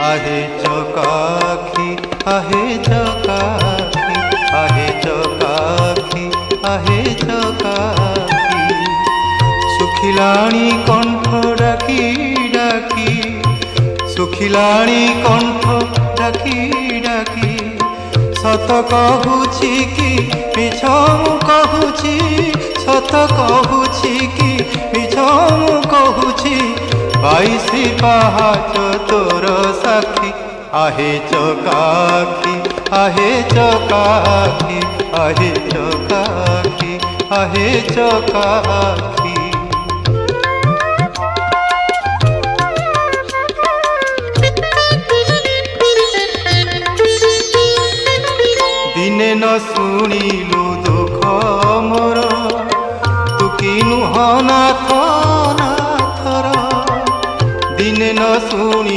आहे चकाखी आहे चकाखी आहे चकाखी आहे चकाखी सुखिलाणी कंठ डाकी डाकी सुखिलाणी कंठ डाकी डाकी सत कहूछि कि मिछ मु कहूछि सत कहूछि कि मिछ मु कहूछि 22 पहाच तोर साक्षी आहे चकाखी आहे चकाखी आहे चकाखी आहे चकाखी दिने न शुणिलु दुख मोर तू कि नुह नाथ नाथर दिने न शुणी